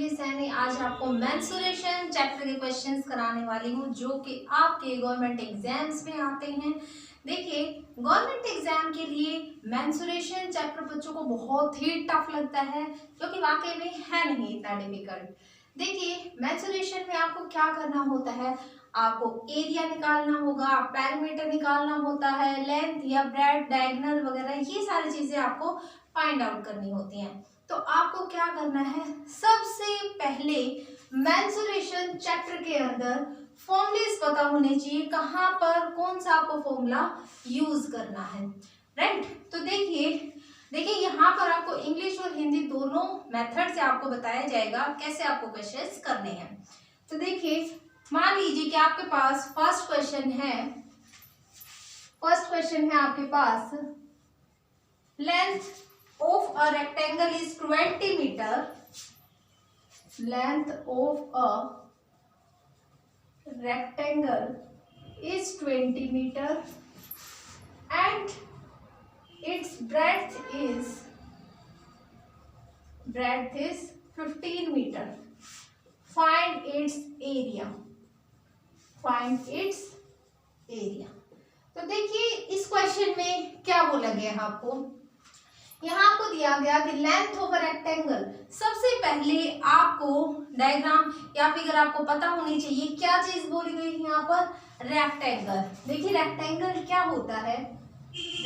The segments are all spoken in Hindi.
अंजलि सैनी आज आपको मेंसुरेशन चैप्टर के क्वेश्चंस कराने वाली हूँ जो कि आपके गवर्नमेंट एग्जाम्स में आते हैं। देखिए, गवर्नमेंट एग्जाम के लिए मेंसुरेशन चैप्टर बच्चों को बहुत ही टफ लगता है क्योंकि वाकई में है नहीं इतना डिफिकल्ट। देखिए, मेंसुरेशन में आपको क्या करना होता है, आपको एरिया निकालना होगा, पैरामीटर निकालना होता है, लेंथ या ब्रेड, डायगोनल वगैरह ये सारी चीजें आपको फाइंड आउट करनी होती हैं। तो आपको क्या करना है, सबसे पहले मेंसुरेशन चैप्टर के अंदर फॉर्मूलेस पता होने चाहिए, कहाँ पर कौन सा आपको फॉर्मूला यूज करना है, राइट। तो देखिए यहाँ पर आपको इंग्लिश और हिंदी दोनों मेथड से आपको बताया जाएगा कैसे आपको क्वेश्चंस करने हैं। तो देखिए, मान लीजिए कि आपके पास फर्स्ट क्वेश्चन है आपके पास, length of a rectangle is 20 meter. Length of a rectangle is 20 meter and its breadth is 15 meter. Find its area. तो देखिए इस क्वेश्चन में क्या बोला गया है आपको, यहाँ आपको दिया गया कि लेंथ ऑफ रेक्टेंगल, सबसे पहले आपको डायग्राम या फिगर आपको पता होनी चाहिए क्या चीज बोली गई है यहाँ पर, रेक्टेंगल। देखिए रेक्टेंगल क्या होता है,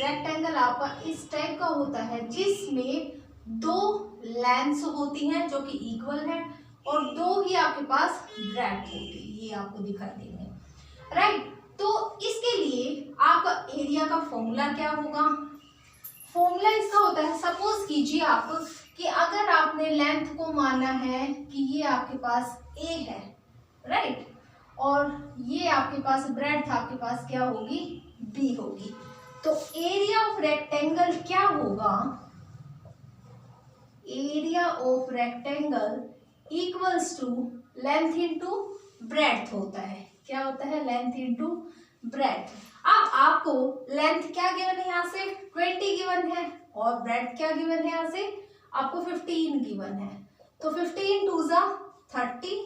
रेक्टेंगल आपका इस टाइप का होता है जिसमें दो लेंथ्स होती हैं जो कि इक्वल है और दो ही आपके पास ब्रेड्थ होती है, ये आपको दिखाई देंगे, राइट। तो इसके लिए आपका एरिया का फॉर्मूला क्या होगा, फॉर्मूला इसका होता है, सपोज कीजिए आप कि अगर आपने लेंथ को माना है कि ये आपके पास a है, राइट, और ये आपके पास ब्रेड्थ आपके पास क्या होगी, b होगी, तो एरिया ऑफ रेक्टेंगल क्या होगा, area of rectangle equals to length into breadth होता है। क्या होता है, लेंथ इनटू ब्रेड्थ। अब आपको लेंथ क्या गिवन है, यहाँ से 20 गिवन है और ब्रेड्थ क्या गिवन है, यहाँ से आपको 15 गिवन है। तो 15 टू ज़ा 30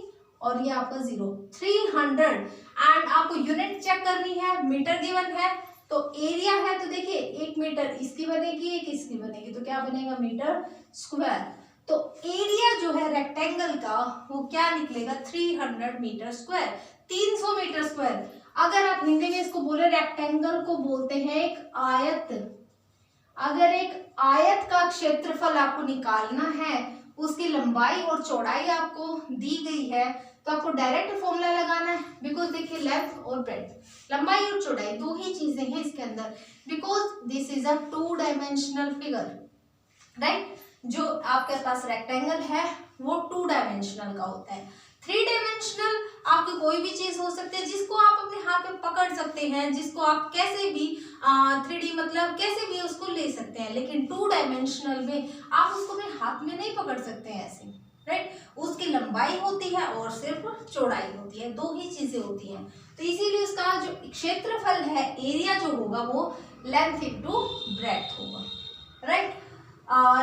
और ये आपका 0 300 एंड आपको यूनिट चेक करनी है, मीटर गिवन है तो एरिया है, तो देखिए 1 मीटर इसकी बनेगी, एक इसकी बनेगी, तो क्या बनेगा, मीटर स्क्वायर। तो एरिया जो है रेक्टेंगल का वो क्या निकलेगा, 300 मीटर स्क्वायर, 300 मीटर स्क्वायर। अगर आप हिंदी में इसको बोले, रेक्टेंगल को बोलते हैं एक आयत। अगर एक आयत का क्षेत्रफल आपको निकालना है, उसकी लंबाई और चौड़ाई आपको दी गई है, तो आपको डायरेक्ट फॉर्मूला लगाना है, बिकॉज देखिए लेंथ और ब्रेड्थ, लंबाई और चौड़ाई दो ही चीजें हैं इसके अंदर, because this is a 2 dimensional figure, right. जो आपके पास रेक्टेंगल है वो 2 डायमेंशनल का होता है। 3 डायमेंशनल आपकी कोई भी चीज हो सकती है जिसको आप अपने हाथ में पकड़ सकते हैं, जिसको आप कैसे भी 3D मतलब कैसे भी उसको ले सकते हैं, लेकिन 2 डायमेंशनल में आप उसको अपने हाथ में नहीं पकड़ सकते हैं ऐसे, राइट। उसकी लंबाई होती है और सिर्फ चौड़ाई होती है, दो ही चीजें होती हैं। तो इसीलिए उसका जो क्षेत्रफल है, एरिया जो होगा वो लेंथ इनटू ब्रेड्थ होगा, राइट।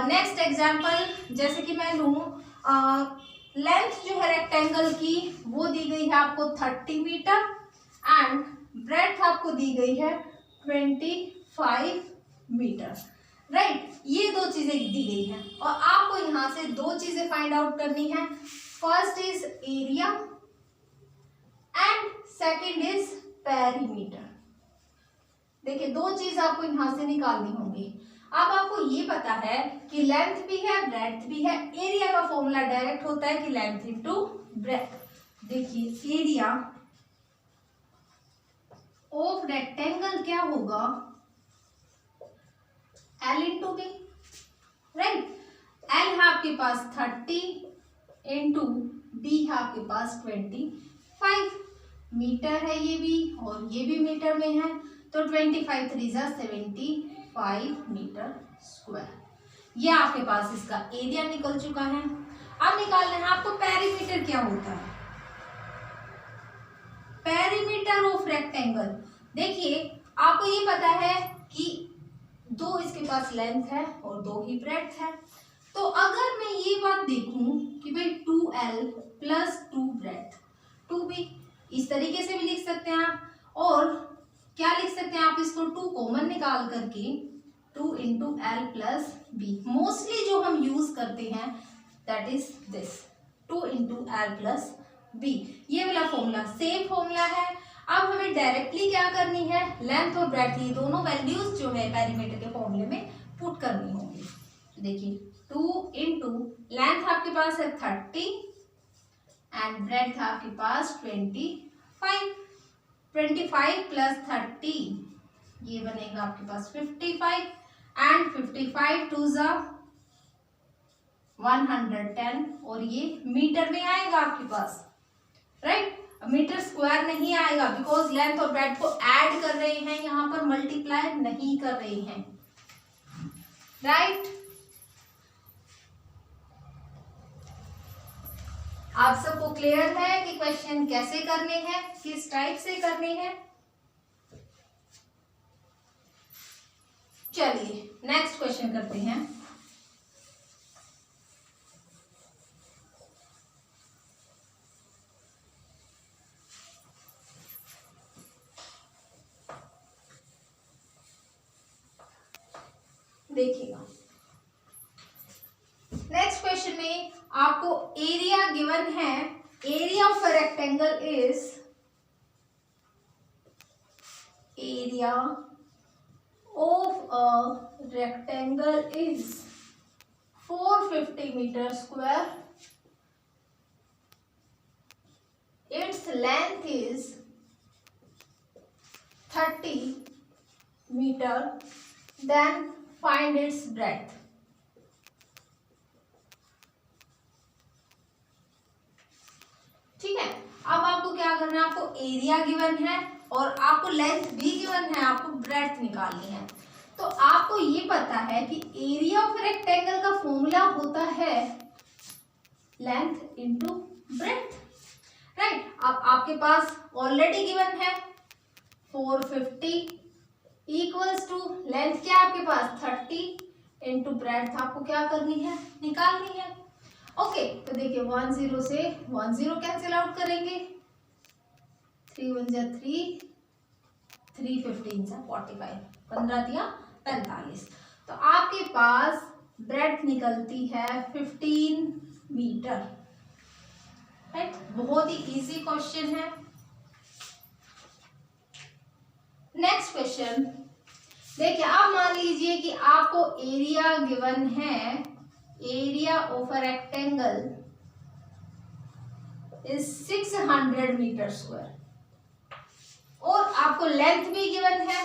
नेक्स्ट एग्जाम्पल, जैसे कि मैं लूँ, लेंथ जो है रेक्टेंगल की वो दी गई है आपको 30 मीटर एंड ब्रेड्थ आपको दी गई है 25 मीटर, राइट। ये दो चीजें दी गई हैं और आपको यहाँ से दो चीजें फाइंड आउट करनी है, first is area and second is perimeter. देखिए दो चीज आपको यहाँ से निकालनी होंगी। अब आपको ये पता है कि लेंथ भी है ब्रेड्थ भी है, एरिया का फॉर्मूला डायरेक्ट होता है कि लेंथ इनटू ब्रेड्थ। देखिए एरिया ऑफ रेक्टेंगल क्या होगा, L into B, right. L है आपके पास 30 इंटू बी है आपके पास 25 मीटर है, ये भी और ये भी मीटर में है, तो 25 3 जा 75 मीटर स्क्वायर। ये आपके पास इसका एरिया निकल चुका है। अब निकालना है आपको पेरीमीटर क्या होता है, पेरीमीटर ऑफ रेक्टेंगल। देखिए आपको ये पता है कि दो इसके पास लेंथ है और दो ही ब्रेड्थ है, तो अगर मैं ये बात देखूं कि भाई 2L प्लस 2 ब्रेथ 2B, इस तरीके से भी लिख सकते हैं आप। और क्या लिख सकते हैं आप इसको 2 कॉमन निकाल करके 2 into L plus B. Mostly जो हम यूज करते हैं that is this 2 into L plus B, ये वाला फॉर्मूला सेम फॉर्मूला है। अब हमें डायरेक्टली क्या करनी है, लेंथ और ब्रेथ ये दोनों वैल्यूज जो है पेरीमीटर के फॉर्मूले में पुट करनी होगी। तो देखिए 2 इंटू लेंथ आपके पास है 30 एंड ब्रेथ आपके पास 25। 25 प्लस 30 ये बनेगा आपके पास 55 एंड 55 टू ज़ा 110 और ये मीटर में आएगा आपके पास, राइट। मीटर स्क्वायर नहीं आएगा बिकॉज लेंथ और ब्रेथ को ऐड कर रहे हैं, यहाँ पर मल्टीप्लाई नहीं कर रहे हैं, राइट। आप सबको क्लियर है कि क्वेश्चन कैसे करने हैं, किस टाइप से करने हैं। चलिए नेक्स्ट क्वेश्चन करते हैं। देखिएगा नेक्स्ट क्वेश्चन में आपको एरिया गिवन है। Area of a rectangle is area of a rectangle is 450 metre square, its length is 30 metre, then find its breadth. ठीक है, अब आपको क्या करना है, आपको एरिया गिवन है और आपको लेंथ भी गिवन है, आपको ब्रेथ निकालनी है। तो आपको ये पता है कि एरिया ऑफ रेक्टेंगल का फॉर्मूला होता है लेंथ इनटू ब्रेथ, राइट। अब आपके पास ऑलरेडी गिवन है 450 इक्वल्स टू लेंथ क्या है आपके पास 30 इंटू ब्रेथ आपको क्या करनी है, निकालनी है। ओके तो देखिए 10 से 10 कैंसिल आउट करेंगे, 3 1 जा 3, 3 15 जा 45, 15 दिया 45। तो आपके पास ब्रेथ निकलती है 15 मीटर, राइट। बहुत ही इजी क्वेश्चन है। नेक्स्ट क्वेश्चन देखिए, आप मान लीजिए कि आपको एरिया गिवन है, area of a rectangle is 600 metre square और आपको लेंथ भी गिवन है,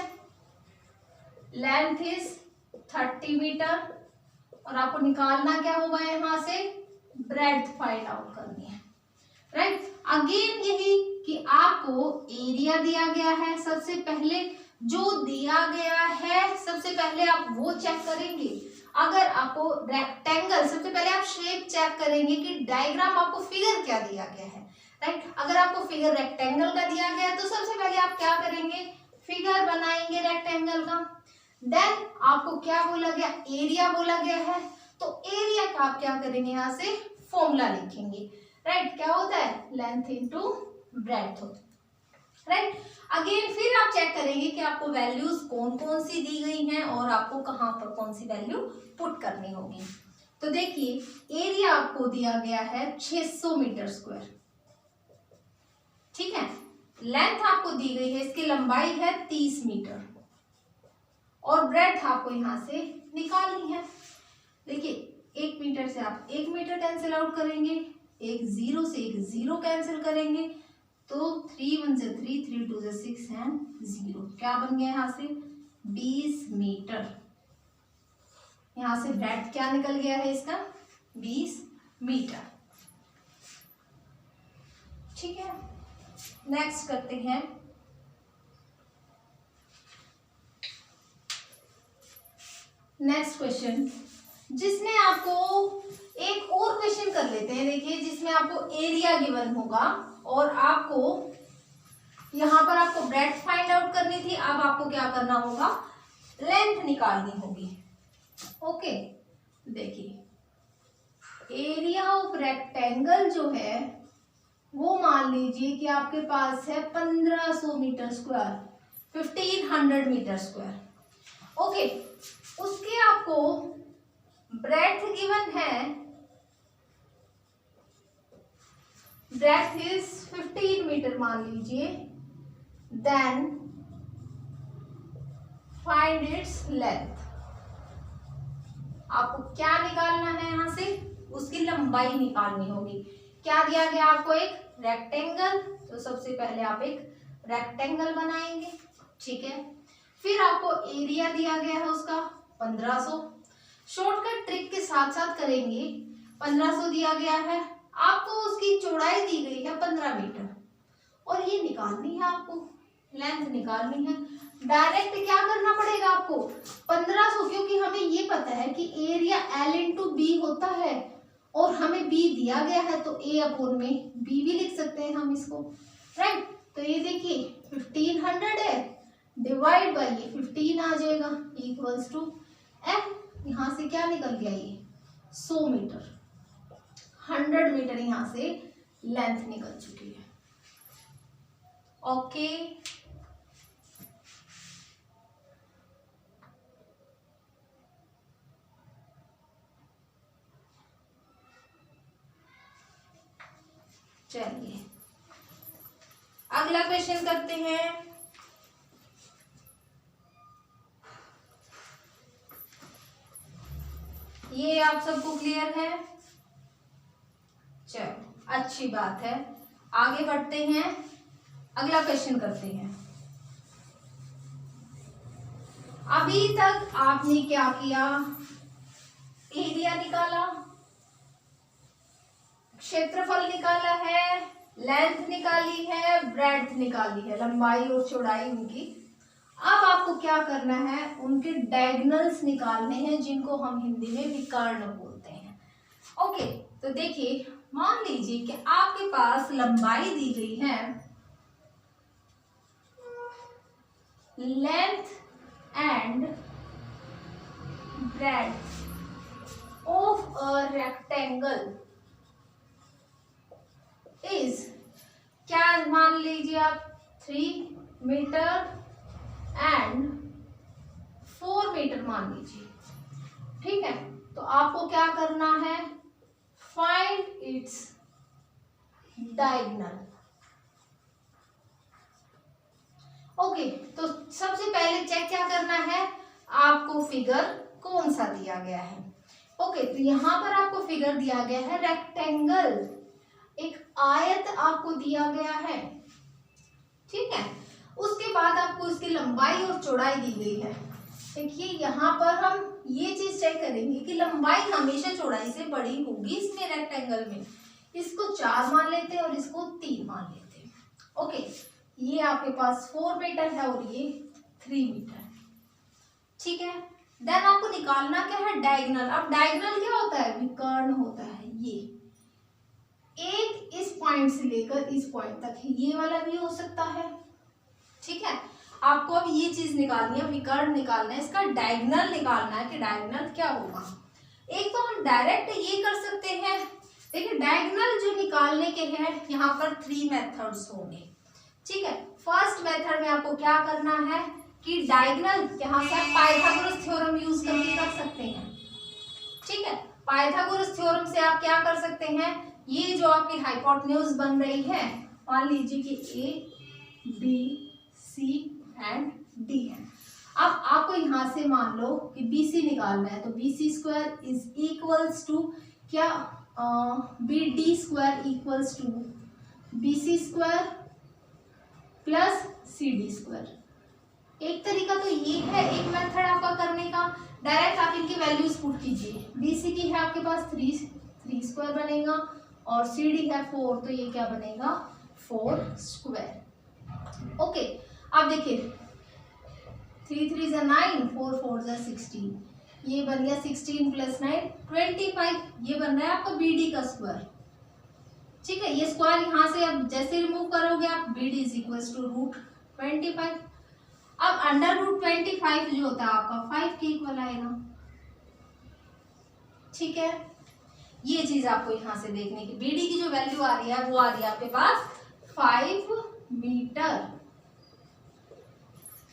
लेंथ इज 30 मीटर और आपको निकालना क्या होगा, यहां से ब्रेथ फाइंड आउट करनी है, राइट। अगेन यही कि आपको एरिया दिया गया है, सबसे पहले जो दिया गया है सबसे पहले आप वो चेक करेंगे। अगर आपको रेक्टेंगल, सबसे पहले आप शेप चेक करेंगे कि डायग्राम आपको फिगर क्या दिया गया है, राइट। अगर आपको फिगर रेक्टेंगल का दिया गया है तो सबसे पहले आप क्या करेंगे, फिगर बनाएंगे रेक्टेंगल का। देन आपको क्या बोला गया, एरिया बोला गया है, तो एरिया का आप क्या करेंगे, यहाँ से फॉर्मूला लिखेंगे, राइट। क्या होता है, लेंथ इनटू ब्रेथ होता है, राइट। अगेन फिर आप चेक करेंगे कि आपको वैल्यूज कौन कौन सी दी गई हैं और आपको कहाँ पर कौन सी वैल्यू पुट करनी होगी। तो देखिए एरिया आपको दिया गया है 600 मीटर स्क्वायर, ठीक है। लेंथ आपको दी गई है, इसकी लंबाई है 30 मीटर और ब्रेथ आपको यहां से निकालनी है। देखिए 1 मीटर से आप 1 मीटर कैंसिल आउट करेंगे, एक 0 से एक 0 कैंसिल करेंगे, तो 3 1 जा 3, 3 2 जा 6 एंड 0 क्या बन गया, यहाँ से 20 मीटर। यहाँ से ब्रेथ क्या निकल गया है इसका, 20 मीटर, ठीक है। नेक्स्ट करते हैं, नेक्स्ट क्वेश्चन जिसमें आपको एक और क्वेश्चन कर लेते हैं। देखिए जिसमें आपको एरिया गिवन होगा और आपको यहां पर आपको ब्रेथ फाइंड आउट करनी थी, अब आपको क्या करना होगा, लेंथ निकालनी होगी। ओके देखिए एरिया ऑफ रेक्टेंगल जो है वो मान लीजिए कि आपके पास है 1500 metre square, 1500 metre square. Okay, उसके आपको ब्रेड्थ गिवन है, ब्रेड्थ इज 15 मीटर मान लीजिए, देन फाइंड इट्स लेंथ। आपको क्या निकालना है यहां से, उसकी लंबाई निकालनी होगी। क्या दिया गया आपको, एक रेक्टेंगल, तो सबसे पहले आप एक रेक्टेंगल बनाएंगे, ठीक है। फिर आपको एरिया दिया गया है उसका 1500, शॉर्टकट ट्रिक के साथ साथ करेंगे। 1500 दिया गया है, आपको उसकी चौड़ाई दी गई है 15 मीटर, और ये निकालनी है आपको, लेंथ निकालनी है। डायरेक्ट क्या करना पड़ेगा आपको, 1500, क्योंकि हमें ये पता है कि एरिया L इंटू बी होता है, और हमें बी दिया गया है, तो ए अपॉन में बी भी लिख सकते हैं हम इसको, राइट। तो ये देखिए 1500 है, डिवाइड बाई ये 15 आ जाएगा, इक्वल्स टू एफ। यहाँ से क्या निकल गया, ये 100 मीटर, 100 मीटर यहाँ से लेंथ निकल चुकी है। ओके, चलिए अगला क्वेश्चन करते हैं। ये आप सबको क्लियर है, चलो अच्छी बात है, आगे बढ़ते हैं, अगला क्वेश्चन करते हैं। अभी तक आपने क्या किया, एरिया निकाला, क्षेत्रफल निकाला है, लेंथ निकाली है, ब्रेड्थ निकाली है, लंबाई और चौड़ाई उनकी। अब आपको क्या करना है, उनके डायगोनल्स निकालने हैं, जिनको हम हिंदी में विकर्ण बोलते हैं। ओके, तो देखिए मान लीजिए कि आपके पास लंबाई दी गई है, length and breadth of a rectangle is, क्या मान लीजिए आप 3 मीटर एंड 4 मीटर मान लीजिए, ठीक है। तो आपको क्या करना है, फाइंड इट्स डायगोनल। ओके, तो सबसे पहले चेक क्या करना है, आपको फिगर कौन सा दिया गया है। ओके, तो यहां पर आपको फिगर दिया गया है रेक्टेंगल, एक आयत आपको दिया गया है, ठीक है। उसके बाद आपको इसकी लंबाई और चौड़ाई दी गई है। देखिए यहाँ पर हम ये चीज चेक करेंगे कि लंबाई हमेशा चौड़ाई से बड़ी होगी इसमें रेक्टेंगल में। इसको 4 मान लेते हैं और इसको 3 मान लेते हैं। ओके, ये आपके पास 4 मीटर है और ये 3 मीटर, ठीक है। देन आपको निकालना क्या है, डायगोनल। अब डायगोनल क्या होता है, विकर्ण होता है। ये एक इस पॉइंट से लेकर इस पॉइंट तक है, ये वाला भी हो सकता है, ठीक है। आपको अब ये चीज निकालनी है, विकर्ण निकालना है, इसका डायगोनल निकालना है कि डायगोनल क्या होगा। एक तो हम डायरेक्ट ये कर सकते हैं, देखिए डायगोनल जो निकालने के हैं यहाँ पर 3 मेथड्स होंगे, ठीक है। फर्स्ट मेथड में आपको क्या करना है कि डायगोनल यहाँ से पाइथागोरस थ्योरम यूज करके कर सकते हैं, ठीक है। पाइथागोरस थ्योरम से आप क्या कर सकते हैं, ये जो आपकी हाइपोटेन्यूज बन रही है, मान लीजिए कि A B C and D है। अब आपको यहां से मान लो कि बी सी निकालना है, तो B C square is equals to क्या, B D square equals to B C square plus C D square. एक तरीका तो ये है, एक मेथड आपका करने का, डायरेक्ट आप इनकी वैल्यूज पुट कीजिए। बी सी की है आपके पास 3 स्क्वायर बनेगा और सी डी है 4, तो ये क्या बनेगा 4 स्क्वायर। ओके, अब देखिए 3 3 = 9, 4 4 = 16, ये बन गया 16 + 9 25, ये बन रहा है आपका बी डी का स्क्वायर, ठीक है। ये स्क्वायर यहाँ से अब जैसे रिमूव करोगे आप, B D is equal to √25। अब अंडर √25 जो होता है आपका 5 के इक्वल आएगा, ठीक है। ये चीज आपको यहाँ से देखने की, BD की जो वैल्यू आ रही है वो आ रही है आपके पास 5 मीटर।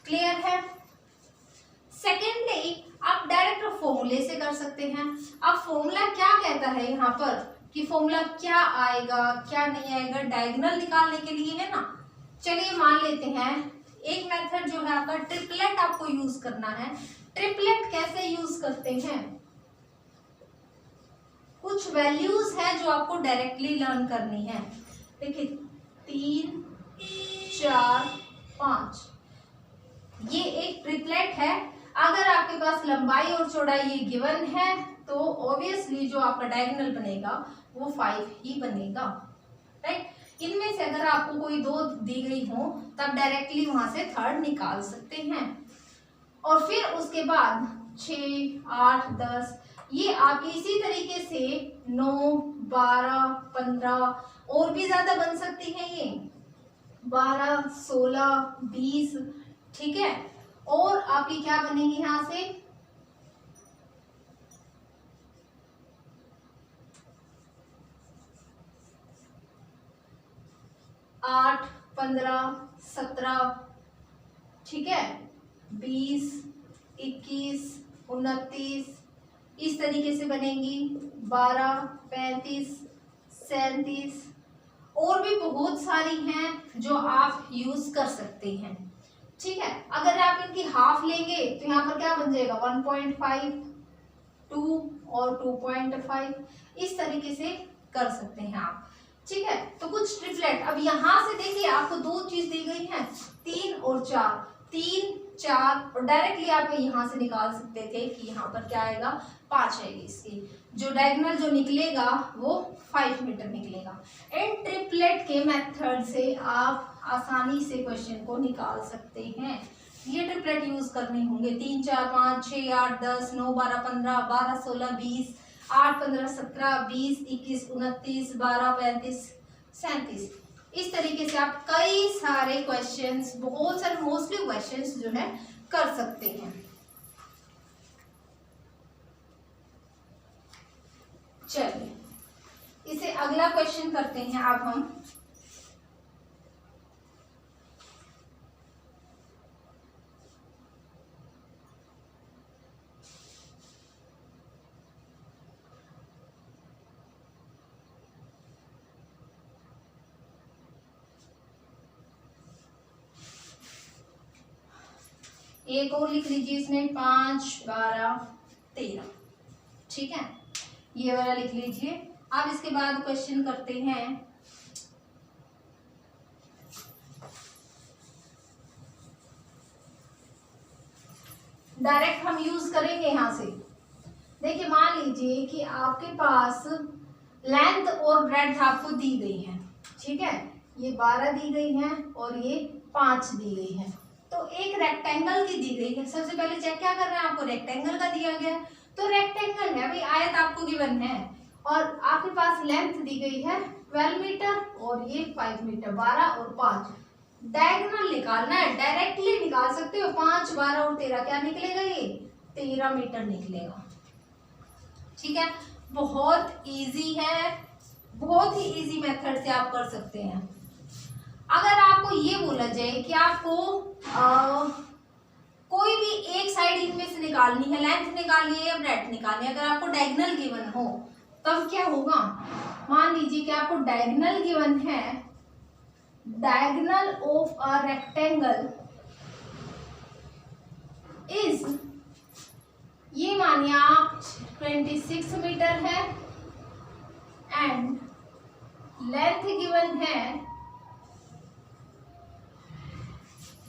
क्लियर है? सेकेंडली आप डायरेक्ट फॉर्मूले से कर सकते हैं। अब फॉर्मूला क्या कहता है यहाँ पर कि फॉर्मूला क्या आएगा क्या नहीं आएगा, डायगोनल निकालने के लिए है ना। चलिए मान लेते हैं एक मेथड जो है आपका ट्रिपलेट आपको यूज करना है। ट्रिपलेट कैसे यूज करते हैं, कुछ वैल्यूज है जो आपको डायरेक्टली लर्न करनी है। देखिए 3 4 5 ये एक ट्रिपलेट है। अगर आपके पास लंबाई और चौड़ाई ये गिवन है तो ऑब्वियसली जो आपका डायगोनल बनेगा वो 5 ही बनेगा, राइट। इनमें से अगर आपको कोई दो दी गई हो तब डायरेक्टली वहां से थर्ड निकाल सकते हैं। और फिर उसके बाद 6 8 10 ये आप इसी तरीके से 9 12 15 और भी ज्यादा बन सकती हैं, ये 12 16 20, ठीक है। और आपकी क्या बनेगी यहां से 8 15 17, ठीक है, 20 21 29 इस तरीके से बनेंगी, 12 35 37 और भी बहुत सारी हैं जो आप यूज कर सकते हैं, ठीक है। अगर आप इनकी हाफ लेंगे तो यहाँ पर क्या बन जाएगा 1.5 2 और 2.5 इस तरीके से कर सकते हैं आप, ठीक है। तो कुछ ट्रिपलेट, अब यहाँ से देखिए आपको दो चीज दी गई है 3 और 4, 3 4 और डायरेक्टली आप यहाँ से निकाल सकते थे कि यहाँ पर क्या आएगा 5 आएगी, इसकी जो डायगोनल जो निकलेगा वो 5 मीटर निकलेगा। इन ट्रिपलेट के मेथड से आप आसानी से क्वेश्चन को निकाल सकते हैं। ये ट्रिपलेट यूज करने होंगे 3 4 5 6 8 10 9 12 15 12 16 20 8 15 17 20 21 29 12 35 37 इस तरीके से आप कई सारे क्वेश्चंस, बहुत सारे मोस्टली क्वेश्चंस जो है कर सकते हैं। चलिए इसे अगला क्वेश्चन करते हैं अब हम। एक और लिख लीजिए इसमें 5 12 13, ठीक है, ये वाला लिख लीजिए। अब इसके बाद क्वेश्चन करते हैं डायरेक्ट हम यूज करेंगे यहां से। देखिए मान लीजिए कि आपके पास लेंथ और ब्रेड्थ आपको दी गई है, ठीक है, ये 12 दी गई है और ये 5 दी गई है। तो एक रेक्टेंगल की दी गई है, सबसे पहले चेक क्या करना है आपको, रेक्टेंगल का दिया गया है तो रेक्टेंगल है भाई, आयत आपको गिवन है और आपके पास लेंथ दी गई है 12 मीटर और ये 5 मीटर, 12 और 5। डायगोनल निकालना है, डायरेक्टली निकाल सकते हो, 5 12 और 13 क्या निकलेगा, ये 13 मीटर निकलेगा, ठीक है। बहुत इजी है, बहुत ही इजी मेथड से आप कर सकते हैं। अगर आपको ये बोला जाए कि आपको कोई भी एक साइड इनमें से निकालनी है, लेंथ निकालनी है या ब्रेड्थ निकालनी है, अगर आपको डायगोनल गिवन हो तब क्या होगा, मान लीजिए कि आपको डायगोनल गिवन है, diagonal of a rectangle is, ये मानिए आप 26 मीटर है एंड लेंथ गिवन है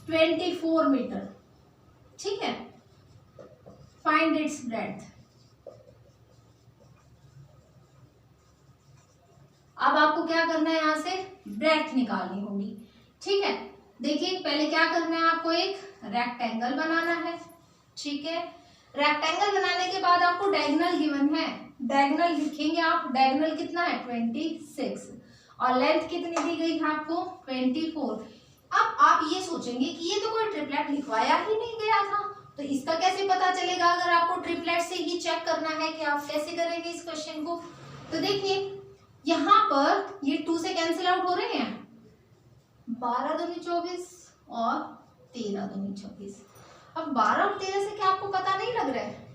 24 मीटर, ठीक है। Find its breadth. अब आपको क्या करना है, यहां से ब्रेड्थ निकालनी होगी, ठीक है। देखिए पहले क्या करना है, आपको एक रेक्टेंगल बनाना है, ठीक है। रेक्टेंगल बनाने के बाद आपको डायगोनल गिवन है, डायगोनल लिखेंगे आप, डायगोनल कितना है 26 और लेंथ कितनी दी गई है आपको 24। अब आप ये सोचेंगे कि ये तो कोई ट्रिपलेट लिखवाया ही नहीं गया था, तो इसका कैसे पता चलेगा। अगर आपको ट्रिपलेट से ही चेक करना है कि आप कैसे करेंगे इस क्वेश्चन को, तो देखिए यहाँ पर ये 2 से कैंसिल आउट हो रहे हैं, 12 दूनी 24 और 13 दूनी 24। अब 12 और 13 से क्या आपको पता नहीं लग रहा है?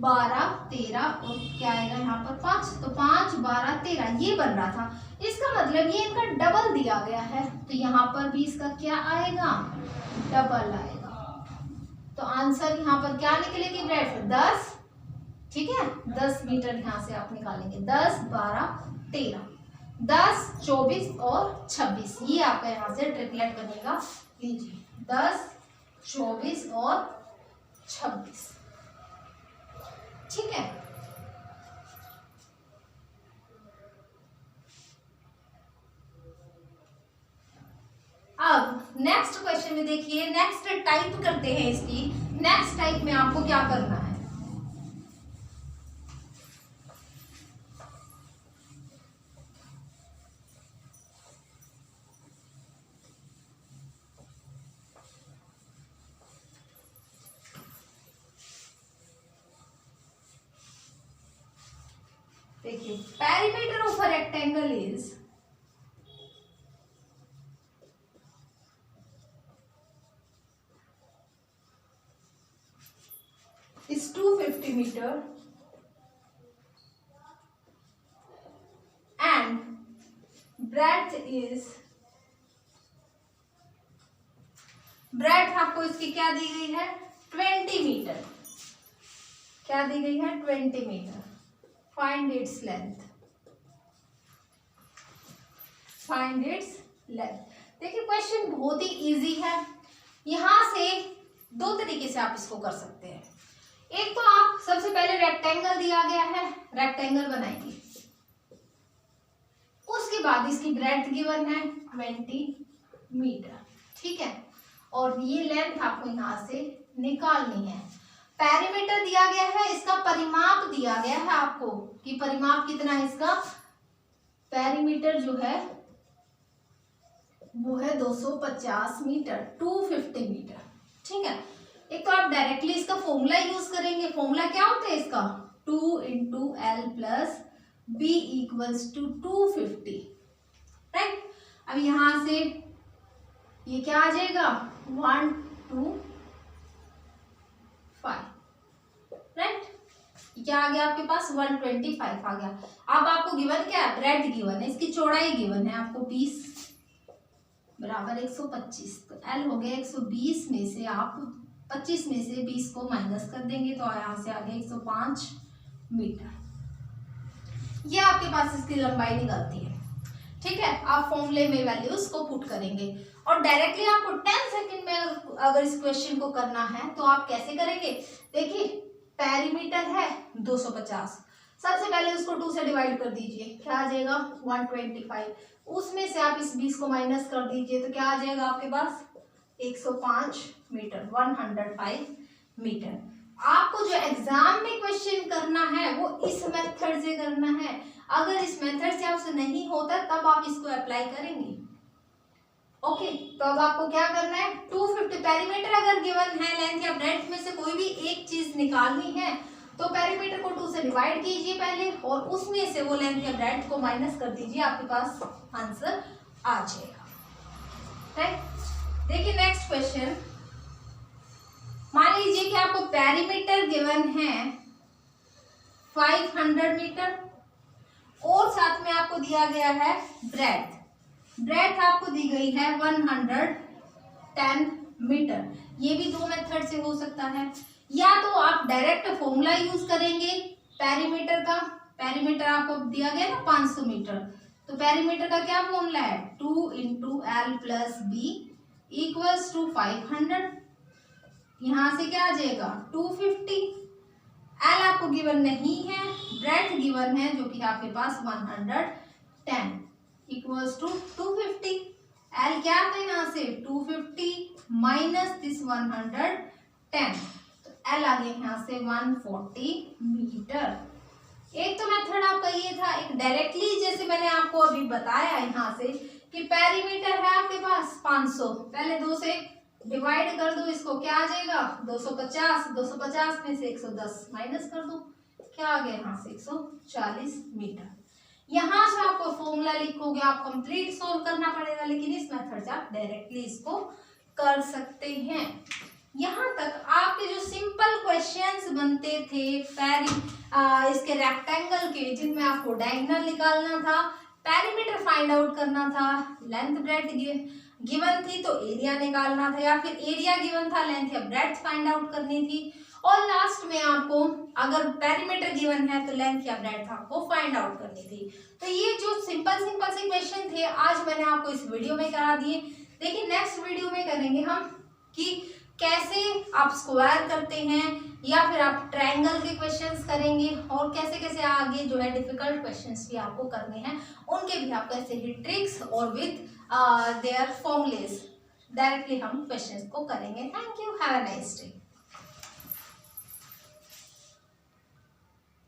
12 13 और क्या आएगा यहाँ पर 5, तो 5 12 13 ये बन रहा था। इसका मतलब ये इनका डबल दिया गया है, तो यहाँ पर भी इसका क्या आएगा? डबल आएगा। तो आंसर यहाँ पर क्या निकलेगी ब्रेड्थ? 10। ठीक है, 10 मीटर यहाँ से आप निकालेंगे। 10 12 13, 10 24 और 26, ये आपका यहाँ से ट्रिपलेट बनेगा। लीजिए 10 24 और 26। ठीक है, अब नेक्स्ट क्वेश्चन में देखिए, नेक्स्ट टाइप करते हैं इसकी। नेक्स्ट टाइप में आपको क्या करना है? देखिए perimeter of a rectangle is 250 meter and breadth आपको इसकी क्या दी गई है? 20 मीटर। क्या दी गई है? 20 metre. Find its length. Find its length. देखिए क्वेश्चन बहुत ही इजी है। यहां से दो तरीके से आप इसको कर सकते हैं। एक तो आप सबसे पहले रेक्टेंगल दिया गया है, रेक्टेंगल बनाएंगे, उसके बाद इसकी ब्रेड्थ गिवन है 20 मीटर। ठीक है, और ये लेंथ आपको यहां से निकालनी है। पेरीमीटर दिया गया है, इसका परिमाप दिया गया है आपको कि परिमाप कितना है इसका। पेरीमीटर जो है वो है 250 मीटर, 250 मीटर। ठीक है, एक तो आप डायरेक्टली इसका फॉर्मूला यूज करेंगे। फॉर्मूला क्या होता है इसका? 2 into L plus B equals to 250। Right, अब यहां से ये क्या आ जाएगा? 1 2 5। राइट, क्या आ गया आपके पास? 125 आ गया। अब आपको गिवन क्या है? ब्रेड्थ गिवन है, इसकी चौड़ाई गिवन है आपको 20 बराबर 125। तो एल हो गया 120 में से आप 25 में से 20 को माइनस कर देंगे, तो यहाँ से आ गया 105 मीटर। ये आपके पास इसकी लंबाई निकलती है। ठीक है, आप फॉर्मूले में वैल्यूज को पुट करेंगे और डायरेक्टली आपको 10 सेकंड में अगर इस क्वेश्चन को करना है तो आप कैसे करेंगे? देखिए पेरीमीटर है 250, सबसे पहले उसको 2 से डिवाइड कर दीजिए, क्या आ जाएगा? 125। उसमें से आप इस 20 को माइनस कर दीजिए, तो क्या आ जाएगा आपके पास? 105 मीटर, 105 मीटर। आपको जो एग्जाम में क्वेश्चन करना है वो इस मेथड से करना है। अगर इस मेथड से आपसे नहीं होता तब आप इसको अप्लाई करेंगे। ओके, तो अब आपको क्या करना है? 250 पेरीमीटर अगर गिवन है, लेंथ या ब्रेड्थ में से कोई भी एक चीज निकालनी है तो पेरीमीटर को 2 से डिवाइड कीजिए पहले और उसमें से वो लेंथ या ब्रेड्थ को माइनस कर दीजिए, आपके पास आंसर आ जाएगा। राइट, देखिए नेक्स्ट क्वेश्चन। मान लीजिए कि आपको पेरीमीटर गिवन है 500 मीटर और साथ में आपको दिया गया है ब्रेड्थ। ब्रेड्थ आपको दी गई है 110 मीटर। ये भी दो मेथड से हो सकता है, या तो आप डायरेक्ट फॉर्मूला यूज करेंगे पेरीमीटर का। पेरीमीटर आपको दिया गया ना 500 मीटर, तो पेरीमीटर का क्या फॉर्मूला है? 2 into L plus B equals to 500। यहां से क्या आ जाएगा? 250। एल आपको गिवन नहीं है, ब्रेड्थ गिवन है जो कि आपके पास 110 इक्वल्स टू 250। एल क्या आता है यहाँ से? 250 माइनस दिस 110, तो एल आ गया यहाँ से 140 मीटर। एक तो मेथड आपका ये था, एक डायरेक्टली जैसे मैंने आपको अभी बताया यहाँ से कि पेरीमीटर है आपके पास 500, पहले 2 से डिवाइड कर दो इसको, क्या आ जाएगा? 250। 250 में से 110 माइनस कर दो, क्या आ गया यहाँ से 140 मीटर। यहाँ से आपको फॉर्मूला लिखोगे, आप कंप्लीट सोल्व करना पड़ेगा, लेकिन इस मेथड से आप डायरेक्टली इसको कर सकते हैं। यहाँ तक आपके जो सिंपल क्वेश्चंस बनते थे इसके रेक्टेंगल के, जिनमें आपको डायगोनल निकालना था, पेरीमीटर फाइंड आउट करना था, लेंथ ब्रेड्थ गिवन थी तो एरिया निकालना था, या फिर एरिया गिवन था, लेंथ या ब्रेड्थ फाइंड आउट करनी थी, और लास्ट में आपको अगर पेरीमीटर गिवन है तो लेंथ या ब्रेड्थ आपको फाइंड आउट करनी थी। तो ये जो सिंपल से क्वेश्चन थे आज मैंने आपको इस वीडियो में करा दिए। देखिए नेक्स्ट वीडियो में करेंगे हम कि कैसे आप स्क्वायर करते हैं, या फिर आप ट्रायंगल के क्वेश्चंस करेंगे, और कैसे कैसे आगे जो है डिफिकल्ट क्वेश्चंस भी आपको करने हैं, उनके भी आपको ऐसे ही ट्रिक्स और विद देयर फॉर्मूलेस डायरेक्टली हम क्वेश्चंस को करेंगे। Thank you, have a nice day.